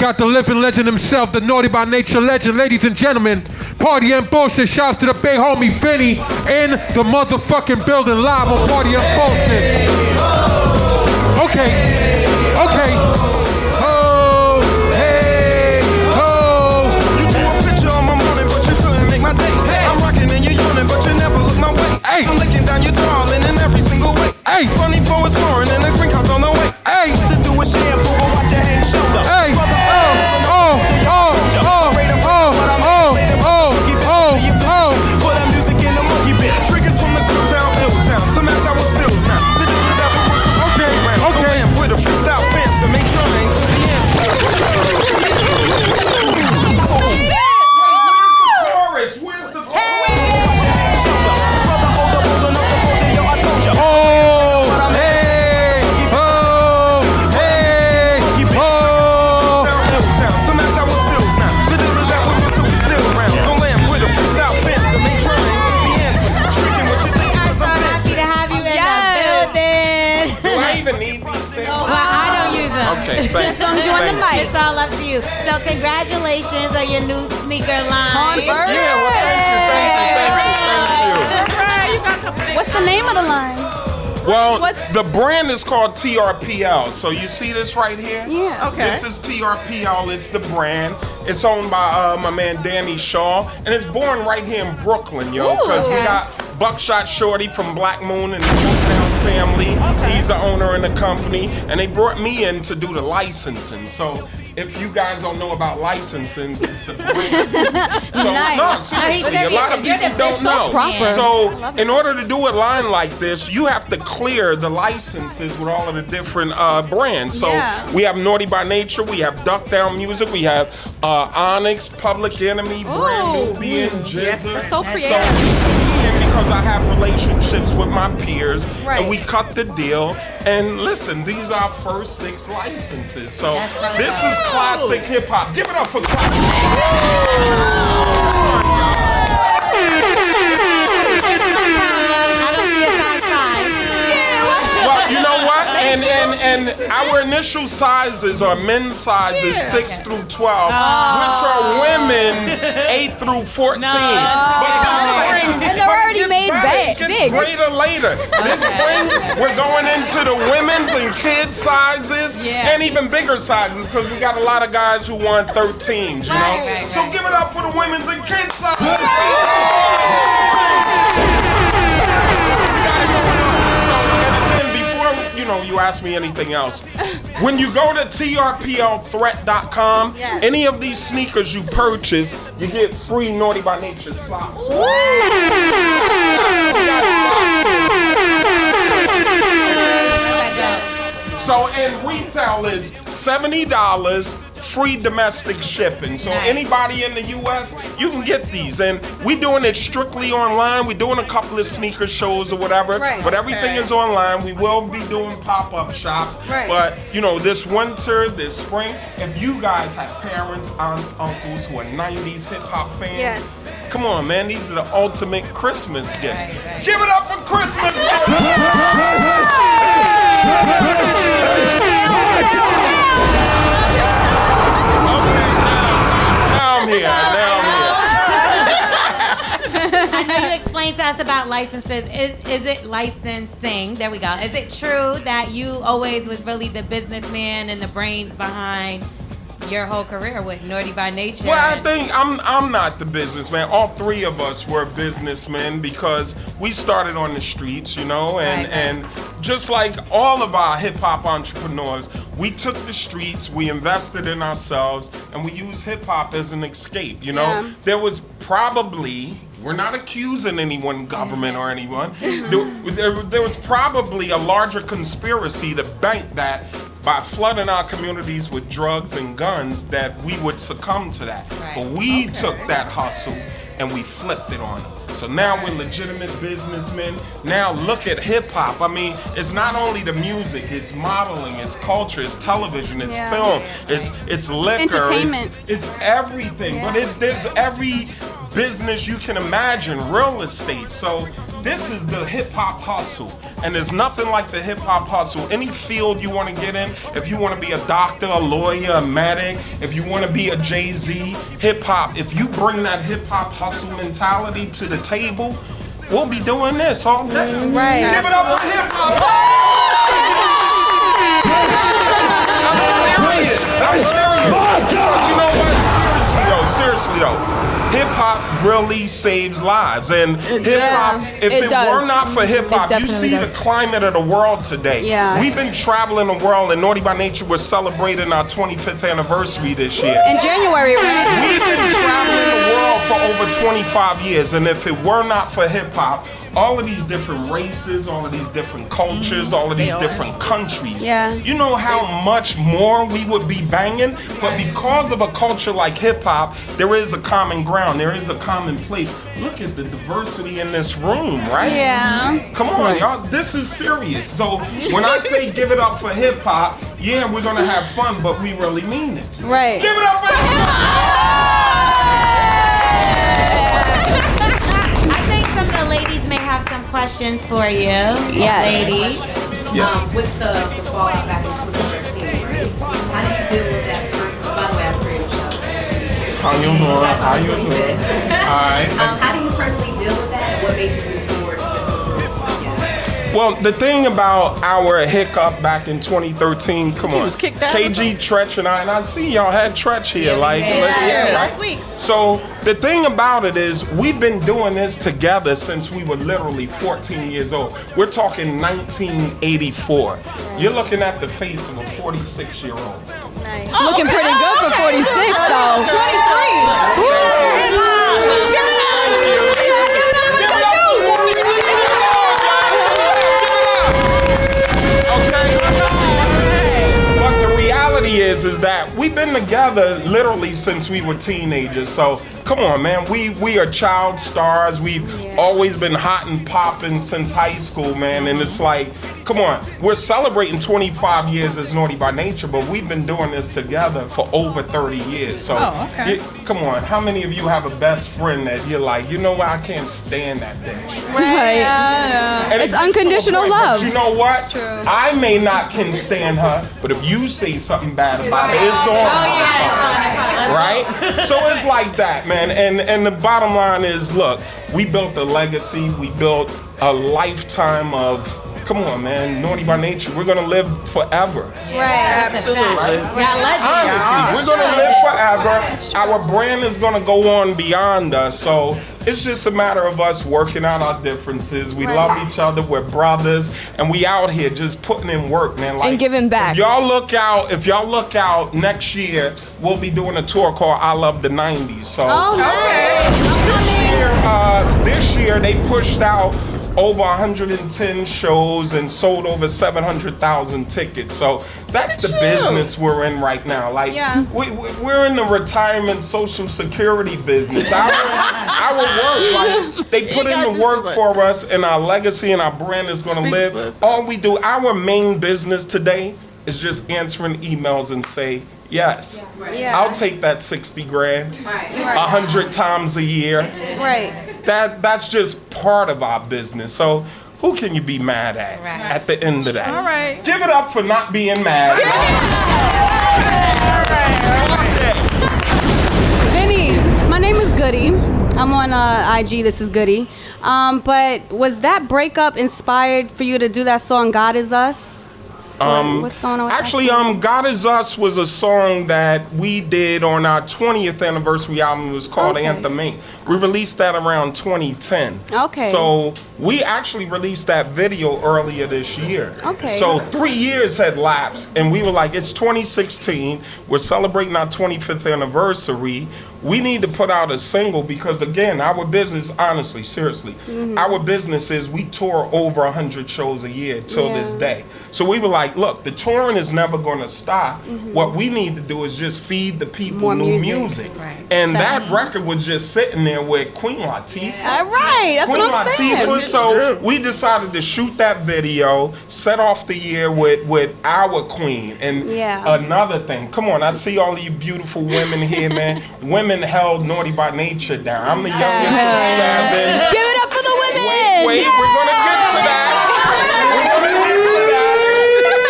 got the living legend himself, the naughty by nature legend. Ladies and gentlemen, Party and Bullshit. Shouts to the big homie Vinny in the motherfucking building live on Party and Bullshit. Okay. Oh, hey, oh. You drew a picture on my morning, but you couldn't make my day. I'm rocking and you're yawning, but you never look my way. Hey. I'm licking down your darling in every single way. Hey. Funny for it's foreign and the green card's on the way. Hey. To do a shampoo or watch your hand shoulder. Hey. For that music in the monkey bit. Triggers from the good town, ill town. Some that's how it feels now. To do is that we're supposed to be around. Okay. With a freestyle fam to make trying to the end. Where's the chorus? Okay, thanks. As long as you on the mic. It's all up to you. So congratulations on your new sneaker line. On birthday. Yeah, well, thank you. What's the name of the line? Well, the brand is called TRPL. So you see this right here? Yeah. Okay. This is TRPL. It's the brand. It's owned by my man Danny Shaw, and it's born right here in Brooklyn, yo. Because we got Buckshot Shorty from Black Moon and the Motown family. Okay. He's the owner in the company, and they brought me in to do the licensing. So if you guys don't know about licensing, it's the brand. So Nice. no, seriously, a lot of people don't know. proper. So in order to do a line like this, you have to clear the licenses with all of the different brands. So Yeah. we have Naughty by Nature, we have Duck Down Music, we have Onyx, Public Enemy, Brand Nubian, Jizza. So creative. Because I have relationships with my peers, Right. and we cut the deal. And listen, these are our first 6 licenses. So this is classic hip hop. Give it up for classic. I don't see a size 5. Well, you know what? And our initial sizes are men's sizes 6 through 12, which are women's 8 through 14. But this spring, And they're already made it gets big. greater later. This spring, we're going into the women's and kids sizes and even bigger sizes because we got a lot of guys who want 13s, you know? Right. So give it up for the women's and kids sizes. You ask me anything else. When you go to trplthreat.com, any of these sneakers you purchase, you get free Naughty by Nature socks. So, and retail is $70, free domestic shipping. So anybody in the U.S., you can get these. And we doing it strictly online. We're doing a couple of sneaker shows or whatever. Right. But everything is online. We will be doing pop-up shops. Right. But, you know, this winter, this spring, if you guys have parents, aunts, uncles who are 90s hip-hop fans, Yes. come on, man. These are the ultimate Christmas gifts. Give it up for Christmas! I know you explained to us about licenses. Is it licensing? There we go. Is it true that you always was really the businessman and the brains behind your whole career with Naughty by Nature? Well, I think I'm not the businessman. All 3 of us were businessmen because we started on the streets, you know, and just like all of our hip hop entrepreneurs, we took the streets, we invested in ourselves, and we used hip hop as an escape, you know. Yeah. There was probably, we're not accusing anyone, government or anyone, there was probably a larger conspiracy to bank that by flooding our communities with drugs and guns that we would succumb to that. Right. But we took that hustle and we flipped it on them. So now we're legitimate businessmen. Now look at hip hop. I mean, it's not only the music, it's modeling, it's culture, it's television, it's film, it's liquor, Entertainment. it's everything. But there's every business you can imagine, real estate. So This is the hip hop hustle, and there's nothing like the hip hop hustle. Any field you want to get in, if you want to be a doctor, a lawyer, a medic, if you want to be a Jay-Z, hip hop. If you bring that hip hop hustle mentality to the table, we'll be doing this all day. Right. Give it up for hip hop. I'm serious. But you know what? Seriously though. Hip hop really saves lives, and hip hop. If it were not for hip hop, you see the climate of the world today. Yeah. We've been traveling the world, and Naughty by Nature was celebrating our 25th anniversary this year. In January, right? We've been traveling the world for over 25 years, and if it were not for hip hop, all of these different races, all of these different cultures, all of these different countries, you know how much more we would be banging? But because of a culture like hip hop, there is a common ground, there is a common place. Look at the diversity in this room, right? Yeah. Come on, y'all, this is serious. So when I say give it up for hip hop, yeah, we're gonna have fun, but we really mean it. Right. Give it up for hip hop! I think some of the ladies may have some questions for you. Yes. Ladies. With the fallout back in 2013, right? How do you deal with that first? By the way, I'm pretty sure. How you doing? How you doing? All right. How do you personally deal with that? And what made you move forward? Well, the thing about our hiccup back in 2013, come on, KG, Tretch, and I see y'all had Tretch here, Last week. So the thing about it is, we've been doing this together since we were literally 14 years old. We're talking 1984. You're looking at the face of a 46-year-old. Right. Looking pretty good for 46 though. 23. But the reality is that we've been together literally since we were teenagers. So come on, man, we are child stars. We've always been hot and popping since high school, man. And it's like, come on, we're celebrating 25 years as Naughty by Nature, but we've been doing this together for over 30 years. So come on, how many of you have a best friend that you're like, you know what, I can't stand that bitch? Right. And It's it gets to a unconditional point, love. But you know what? I may not can stand her, but if you say something bad about her, it's on. Right? So it's like that, man. And the bottom line is, look, we built a legacy. We built a lifetime of, come on, man, Naughty by Nature. We're going to live forever. Right. Right? Honestly, we're going to live forever. Our brand is going to go on beyond us. So it's just a matter of us working out our differences. We love each other. We're brothers. And we out here just putting in work, man. Like, And giving back. If y'all look out next year, we'll be doing a tour called I Love the 90s. So this year they pushed out over 110 shows and sold over 700,000 tickets. So that's the business we're in right now. Like, we're in the retirement social security business. Our work, like, they put in the work for us, and our legacy and our brand is going to live. All we do, our main business today is just answering emails and say, yes, I'll take that 60 grand 100 times a year. Right. That's just part of our business. So who can you be mad at the end of that? All right. Give it up for not being mad. Vinny, my name is Goody. I'm on IG. This is Goody. But was that breakup inspired for you to do that song "God Is Us"? What's going on with Actually, that song? God Is Us was a song that we did on our 20th anniversary album. It was called Anthem 8. We released that around 2010. Okay. So we actually released that video earlier this year. Okay. So 3 years had lapsed, and we were like, it's 2016. We're celebrating our 25th anniversary. We need to put out a single because, again, our business, honestly, seriously, our business is we tour over 100 shows a year till this day. So we were like, look, the touring is never going to stop. What we need to do is just feed the people More new music. And that record was just sitting there with Queen Latifah. All right, that's Queen what I'm saying. Latifah. So we decided to shoot that video, set off the year with our queen. And another thing, come on, I see all of you beautiful women here, man. Women held Naughty by Nature down. I'm the youngest of 7. Give it up for the women. We're gonna get to that.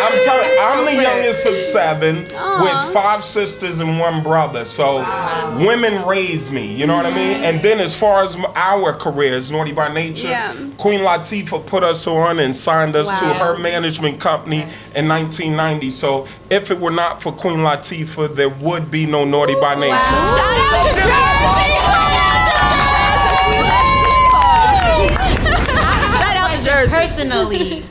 I'm telling you, I'm the youngest of 7 with 5 sisters and 1 brother. So women raised me, you know what I mean? And then as far as our careers, Naughty by Nature, Queen Latifah put us on and signed us to her management company in 1990. So if it were not for Queen Latifah, there would be no Naughty by Nature. Shout out to Jersey! Shout out to Jersey! Personally,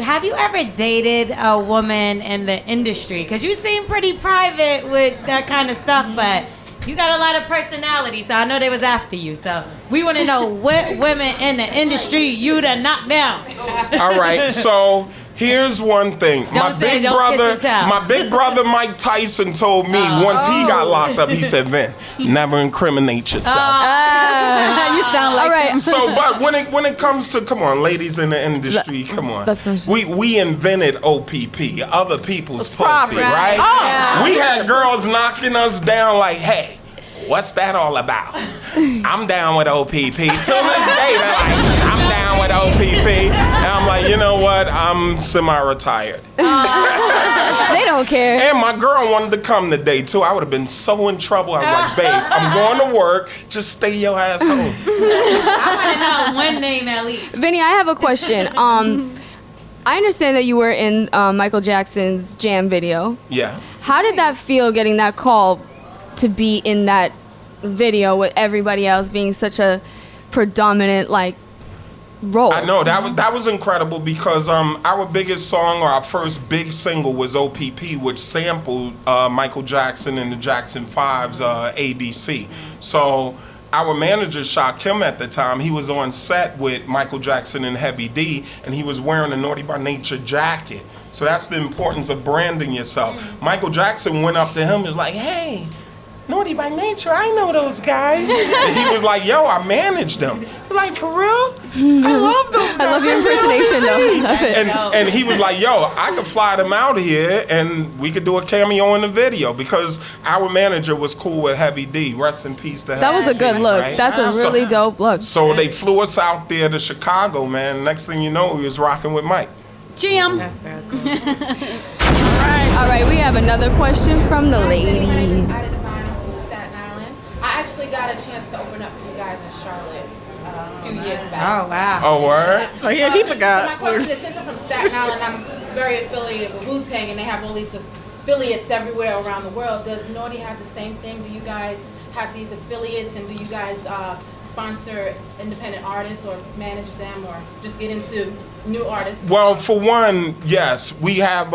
have you ever dated a woman in the industry? Because you seem pretty private with that kind of stuff, but you got a lot of personality, so I know they was after you. So we want to know what women in the industry you done knocked down. All right, so here's one thing. My big brother Mike Tyson told me once he got locked up, he said, "Vin, never incriminate yourself." You sound like all right. So, but when it comes to, come on, ladies in the industry, come on. We invented OPP, other people's pussy, right? We had girls knocking us down like, "Hey, what's that all about?" I'm down with OPP. Till this day, they're like, "I'm down with OPP." And I'm like, you know what? I'm semi-retired. They don't care. And my girl wanted to come today, too. I would have been so in trouble. I was like, "Babe, I'm going to work. Just stay your ass home." I want to know one name at least. Vinny, I have a question. I understand that you were in Michael Jackson's Jam video. Yeah. How did that feel, getting that call to be in that video with everybody else being such a predominant role? I know that was incredible because our biggest song, or our first big single, was OPP, which sampled Michael Jackson and the Jackson 5's ABC. So our manager, Shaquem, at the time, he was on set with Michael Jackson and Heavy D, and he was wearing a Naughty by Nature jacket. So that's the importance of branding yourself. Michael Jackson went up to him and was like, "Hey, Naughty by Nature, I know those guys." And he was like, "Yo, I managed them." He's like, "For real? I love those guys." I love your impersonation, though. Love it. And he was like, "Yo, I could fly them out here and we could do a cameo in the video," because our manager was cool with Heavy D. Rest in peace to Heavy D. That was a good look. Right? That's a really dope look. So they flew us out there to Chicago, man. Next thing you know, we was rocking with Mike. Jim. That's very cool. All right, we have another question from the lady. I actually got a chance to open up for you guys in Charlotte a few years back. Oh, wow. Oh, word? Oh yeah, he So forgot. my question is, since I'm from Staten Island, I'm very affiliated with Wu-Tang, and they have all these affiliates everywhere around the world. Does Naughty have the same thing? Do you guys have these affiliates, and do you guys sponsor independent artists or manage them, or just get into new artists? Well, for one, yes, we have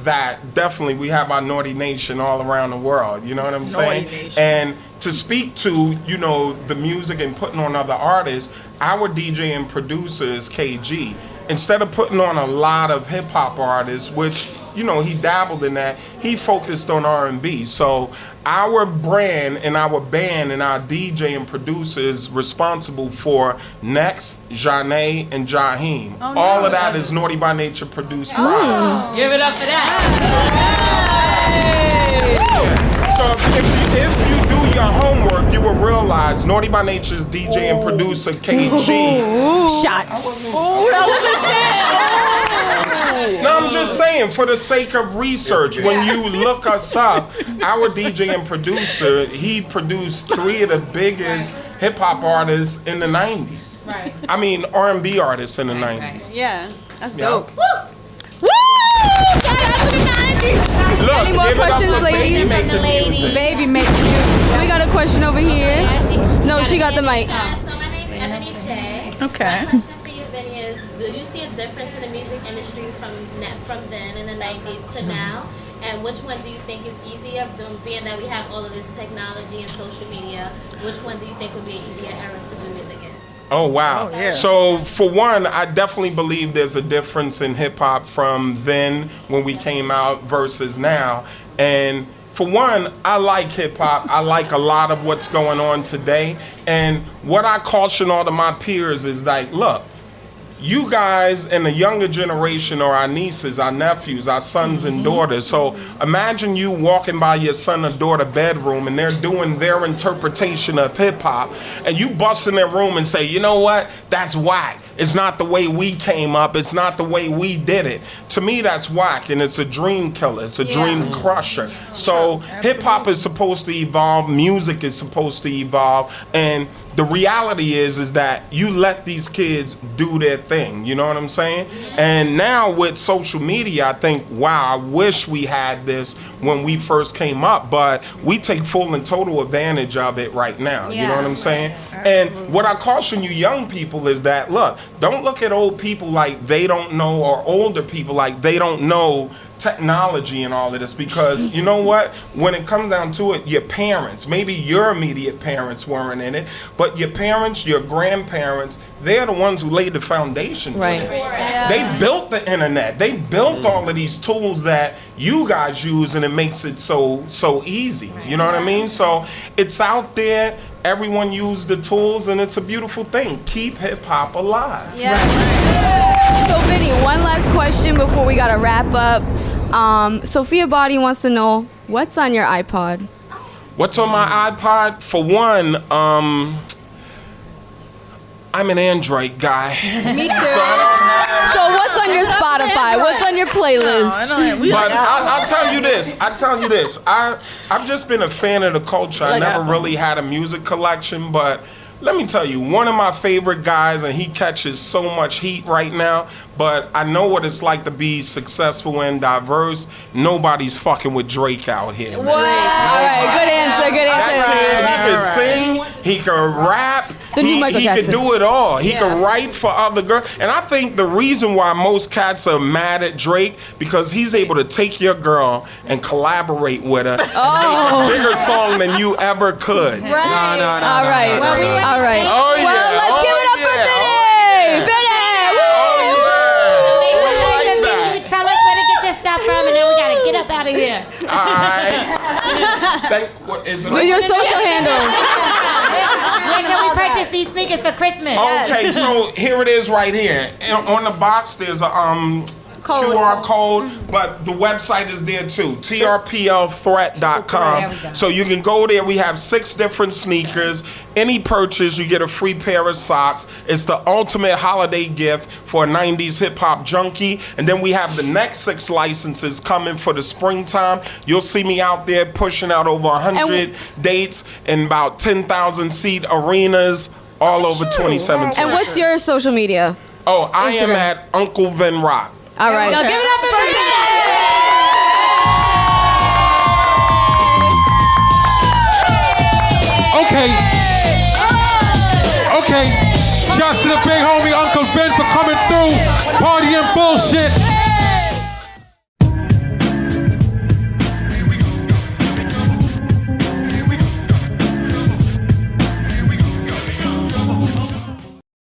that. Definitely, we have our Naughty Nation all around the world. You know what I'm saying? Nation. And to speak to, the music and putting on other artists, our DJ and producer is KG. Instead of putting on a lot of hip hop artists, which, he dabbled in that, he focused on R&B. So our brand and our band and our DJ and producer is responsible for Next, Janae, and Jaheim. Oh, no. All of that is Naughty by Nature produced product. Give it up for that. So if you do your homework, you will realize Naughty by Nature's DJ and producer KG. Shots. No, I'm just saying, for the sake of research, when you look us up, our DJ and producer, he produced 3 of the biggest hip hop artists in the 90s. Right. I mean, R&B artists in the 90s. Yeah, that's dope. Look, Any more give it up questions, for ladies? Baby From Make the the lady. Music. Baby, make music. We got a question over here. No, she got the mic. So my name's Ebony J. Okay. My question for you, Vinny, is do you see a difference in the music industry from then in the 90s to now? And which one do you think is easier, being that we have all of this technology and social media? Which one do you think would be an easier era to do music in? Oh, wow. Oh, yeah. So, for one, I definitely believe there's a difference in hip-hop from then when we came out versus now. And for one, I like hip-hop. I like a lot of what's going on today. And what I caution all of my peers is like, look, you guys and the younger generation are our nieces, our nephews, our sons and daughters. So imagine you walking by your son or daughter bedroom and they're doing their interpretation of hip hop, and you bust in their room and say, you know what, that's whack. It's not the way we came up. It's not the way we did it. To me, that's whack, and it's a dream killer. It's a dream crusher. So hip hop is supposed to evolve. Music is supposed to evolve, and the reality is that you let these kids do their thing. You know what I'm saying? And now with social media, I think, wow, I wish we had this when we first came up, but we take full and total advantage of it right now. You know what I'm saying? And what I caution you young people is that, look, don't look at old people like they don't know, or older people like they don't know technology and all of this, because you know what, when it comes down to it, your parents, maybe your immediate parents weren't in it, but your parents, your grandparents, they're the ones who laid the foundation for this. They built the internet, they built all of these tools that you guys use, and it makes it so easy. You know what I mean? So it's out there, everyone use the tools, and it's a beautiful thing. Keep hip hop alive. So Vinny, one last question before we gotta wrap up. Sophia Body wants to know, what's on your iPod? What's on my iPod? For one, I'm an Android guy. Me too. So what's on your Spotify? What's on your playlist? But I'll tell you this. I've just been a fan of the culture. I never really had a music collection, but let me tell you, one of my favorite guys, and he catches so much heat right now, but I know what it's like to be successful and diverse. Nobody's fucking with Drake out here. All right, good answer. That kid, he can sing, he can rap, he can do it all. He can write for other girls. And I think the reason why most cats are mad at Drake, because he's able to take your girl and collaborate with her and make a bigger song than you ever could. All right. Oh, yeah. Well, let's give it up for Vinny. Vinny. Tell us where to get your stuff from, and then we gotta get up out of here. All right. With your social handles. Where can we purchase these sneakers for Christmas? Okay, so here it is right here. On the box, there's a QR code, but the website is there too, trplthreat.com. So you can go there. We have 6 different sneakers. Any purchase, you get a free pair of socks. It's the ultimate holiday gift for a 90s hip-hop junkie. And then we have the next 6 licenses coming for the springtime. You'll see me out there pushing out over 100 dates in about 10,000-seat arenas all over 2017. And what's your social media? Oh, I am at Uncle VinRock. All right. Give it up for Vinny. Okay. Shouts to the big homie Uncle Vin for coming through. Party and bullshit.